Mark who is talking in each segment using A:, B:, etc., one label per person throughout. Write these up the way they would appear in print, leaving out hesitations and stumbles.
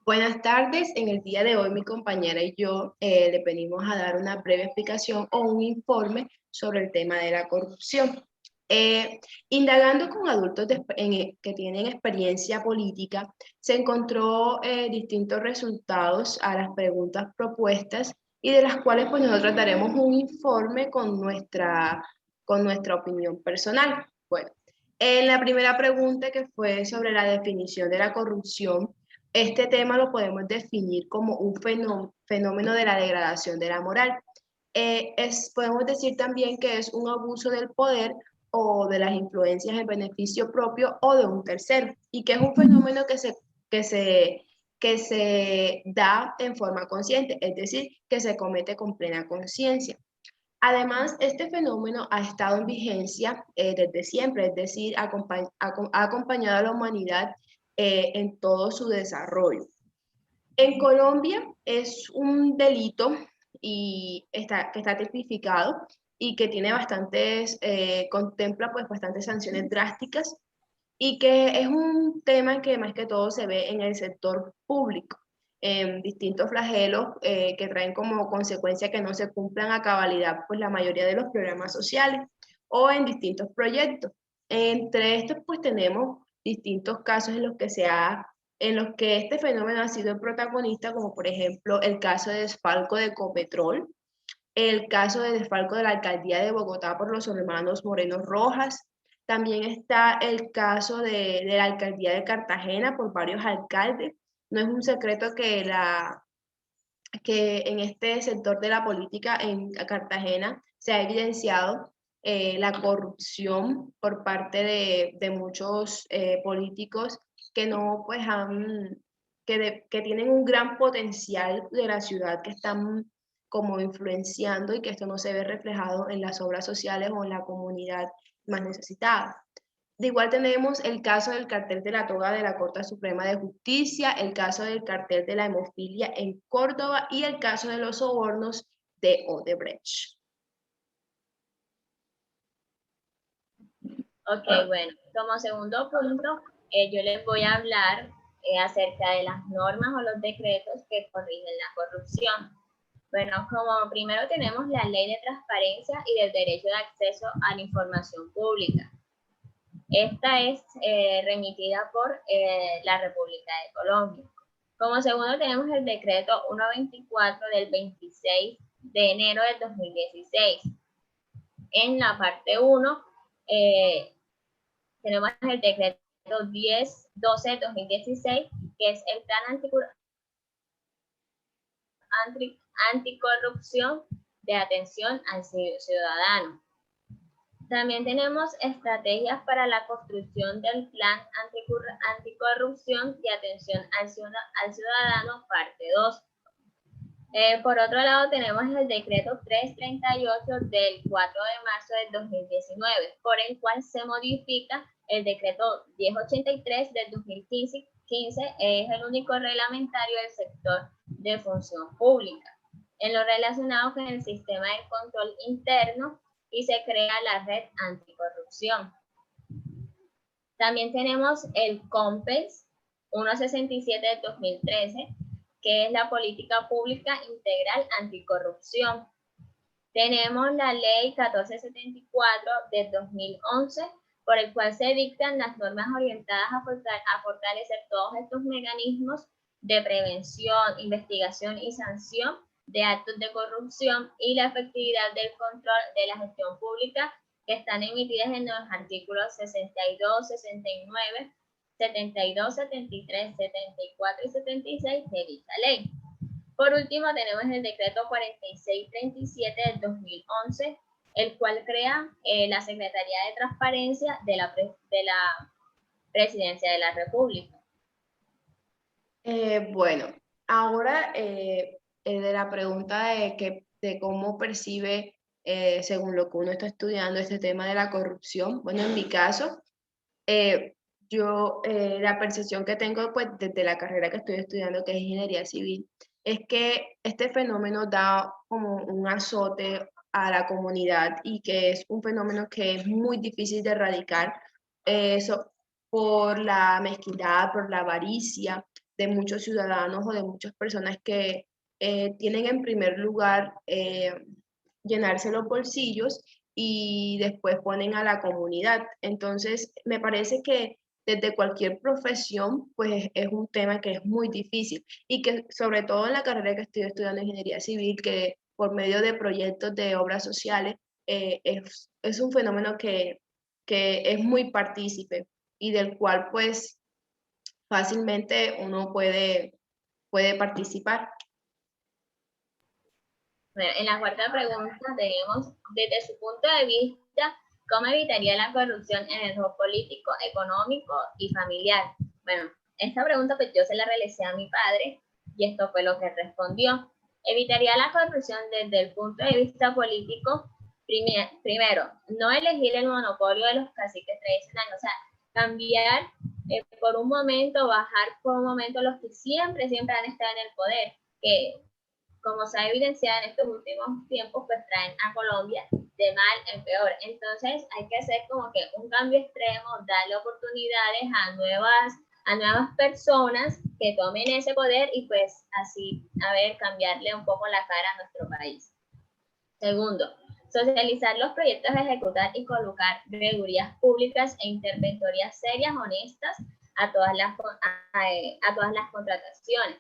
A: Buenas tardes. En el día de hoy mi compañera y yo le venimos a dar una breve explicación o un informe sobre el tema de la corrupción. Indagando con adultos que tienen experiencia política, se encontró distintos resultados a las preguntas propuestas y de las cuales pues nosotros daremos un informe con nuestra opinión personal. Bueno, en la primera pregunta que fue sobre la definición de la corrupción, este tema lo podemos definir como un fenómeno de la degradación de la moral. Podemos decir también que es un abuso del poder o de las influencias en beneficio propio o de un tercero, y que es un fenómeno que se da en forma consciente, es decir, que se comete con plena conciencia. Además, este fenómeno ha estado en vigencia desde siempre, es decir, ha acompañado a la humanidad en todo su desarrollo. En Colombia es un delito que está tipificado y que tiene contempla pues bastantes sanciones drásticas y que es un tema que más que todo se ve en el sector público, en distintos flagelos que traen como consecuencia que no se cumplan a cabalidad pues la mayoría de los programas sociales o en distintos proyectos. Entre estos pues tenemos distintos casos en los que este fenómeno ha sido el protagonista, como por ejemplo el caso de desfalco de Ecopetrol, el caso de desfalco de la alcaldía de Bogotá por los hermanos Moreno Rojas. También está el caso de la alcaldía de Cartagena por varios alcaldes. No es un secreto que en este sector de la política en Cartagena se ha evidenciado la corrupción por parte de muchos políticos que no pues que tienen un gran potencial de la ciudad, que están como influenciando y que esto no se ve reflejado en las obras sociales o en la comunidad más necesitada. De igual tenemos el caso del cartel de la toga de la Corte Suprema de Justicia, el caso del cartel de la hemofilia en Córdoba y el caso de los sobornos de Odebrecht.
B: Ok, bueno, como segundo punto, yo les voy a hablar acerca de las normas o los decretos que corrigen la corrupción. Bueno, como primero tenemos la Ley de Transparencia y del Derecho de Acceso a la Información Pública. Esta es remitida por la República de Colombia. Como segundo tenemos el decreto 124 del 26 de enero del 2016. En la parte 1 tenemos el decreto 1012 del 2016, que es el plan anticorrupción de atención al ciudadano. También tenemos estrategias para la construcción del plan anticorrupción de atención al ciudadano, parte 2. Por otro lado, tenemos el decreto 338 del 4 de marzo del 2019, por el cual se modifica el decreto 1083 del 2015, es el único reglamentario del sector de función pública, en lo relacionado con el sistema de control interno, y se crea la red anticorrupción. También tenemos el COMPES 167 del 2013, que es la política pública integral anticorrupción. Tenemos la ley 1474 del 2011, por el cual se dictan las normas orientadas a fortalecer todos estos mecanismos de prevención, investigación y sanción de actos de corrupción y la efectividad del control de la gestión pública, que están emitidas en los artículos 62, 69, 72, 73, 74 y 76 de dicha ley. Por último, tenemos el decreto 4637 del 2011, el cual crea la Secretaría de Transparencia de la Presidencia de la República.
A: Bueno, ahora de la pregunta de cómo percibe, según lo que uno está estudiando, este tema de la corrupción. Bueno, en mi caso, la percepción que tengo pues desde la carrera que estoy estudiando, que es ingeniería civil, es que este fenómeno da como un azote a la comunidad y que es un fenómeno que es muy difícil de erradicar por la mezquindad, por la avaricia, de muchos ciudadanos o de muchas personas que tienen en primer lugar llenarse los bolsillos y después ponen a la comunidad. Entonces, me parece que desde cualquier profesión, pues es un tema que es muy difícil y que sobre todo en la carrera que estoy estudiando ingeniería civil, que por medio de proyectos de obras sociales, es un fenómeno que es muy partícipe y del cual pues fácilmente uno puede participar.
B: Bueno, en la cuarta pregunta tenemos, desde su punto de vista, ¿cómo evitaría la corrupción en el juego político, económico y familiar? Bueno, esta pregunta pues yo se la realicé a mi padre y esto fue lo que respondió. Evitaría la corrupción desde el punto de vista político, primero, no elegir el monopolio de los caciques tradicionales, o sea, cambiar por un momento, bajar por un momento los que siempre han estado en el poder, que como se ha evidenciado en estos últimos tiempos, pues traen a Colombia de mal en peor. Entonces hay que hacer como que un cambio extremo, darle oportunidades a nuevas personas que tomen ese poder y pues así, a ver, cambiarle un poco la cara a nuestro país. Segundo, socializar los proyectos a ejecutar y colocar redurías públicas e interventorías serias, honestas a todas las contrataciones.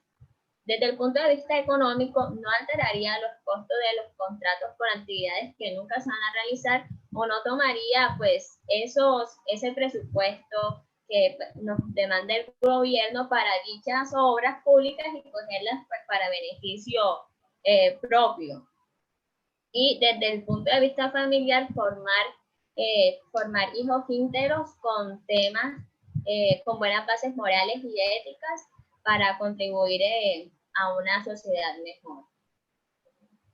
B: Desde el punto de vista económico, no alteraría los costos de los contratos por actividades que nunca se van a realizar o no tomaría pues ese presupuesto que nos demanda el gobierno para dichas obras públicas y cogerlas pues, para beneficio propio. Y desde el punto de vista familiar, formar hijos íntegros con temas, con buenas bases morales y éticas para contribuir a una sociedad mejor.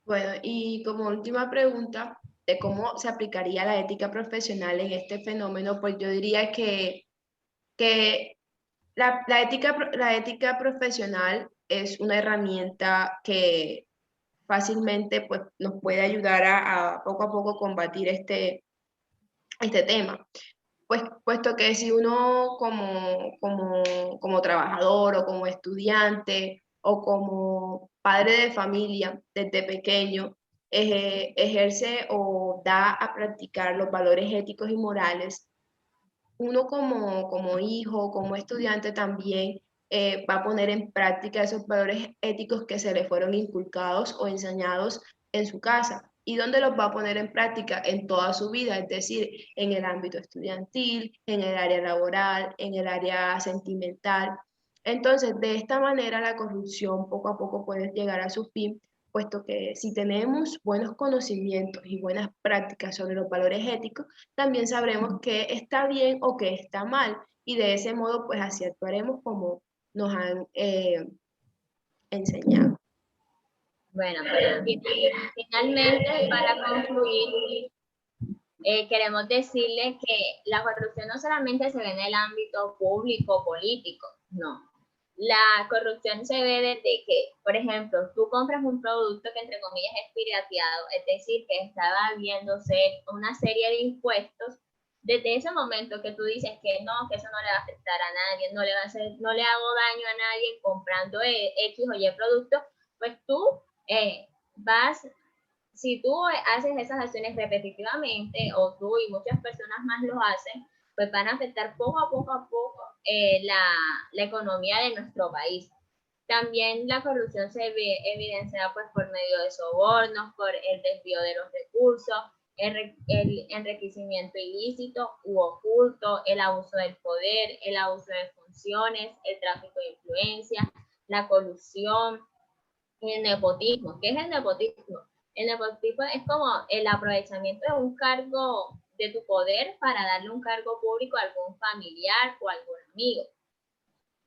A: Bueno, y como última pregunta de cómo se aplicaría la ética profesional en este fenómeno, pues yo diría que la ética profesional es una herramienta que fácilmente pues, nos puede ayudar a poco combatir este tema. Pues, puesto que si uno como trabajador o como estudiante o como padre de familia desde pequeño ejerce o da a practicar los valores éticos y morales, uno como hijo, como estudiante también va a poner en práctica esos valores éticos que se le fueron inculcados o enseñados en su casa. ¿Y dónde los va a poner en práctica? En toda su vida, es decir, en el ámbito estudiantil, en el área laboral, en el área sentimental. Entonces, de esta manera la corrupción poco a poco puede llegar a su fin, puesto que si tenemos buenos conocimientos y buenas prácticas sobre los valores éticos, también sabremos qué está bien o qué está mal y de ese modo pues así actuaremos como nos han enseñado.
B: Bueno, finalmente, para concluir, queremos decirle que la corrupción no solamente se ve en el ámbito público, político, no. La corrupción se ve desde que, por ejemplo, tú compras un producto que entre comillas es pirateado, es decir, que estaba viéndose una serie de impuestos. Desde ese momento que tú dices que no, que eso no le va a afectar a nadie, no le hago daño a nadie comprando X o Y producto, pues tú vas, si tú haces esas acciones repetitivamente o tú y muchas personas más lo hacen, pues van a afectar poco a poco la economía de nuestro país. También la corrupción se ve evidenciada pues, por medio de sobornos, por el desvío de los recursos, el enriquecimiento ilícito u oculto, el abuso del poder, el abuso de funciones, el tráfico de influencia, la colusión, el nepotismo. ¿Qué es el nepotismo? El nepotismo es como el aprovechamiento de un cargo de tu poder para darle un cargo público a algún familiar o a algún amigo.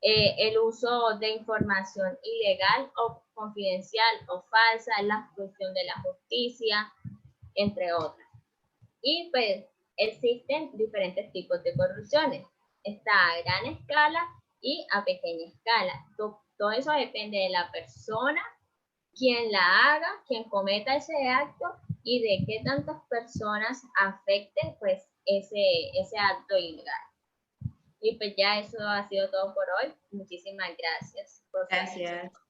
B: El uso de información ilegal o confidencial o falsa, la obstrucción de la justicia, entre otras. Y pues existen diferentes tipos de corrupciones. Está a gran escala y a pequeña escala. Todo eso depende de la persona, quien la haga, quien cometa ese acto y de qué tantas personas afecte pues ese acto ilegal. Y pues ya eso ha sido todo por hoy. Muchísimas gracias por su atención.
A: Gracias.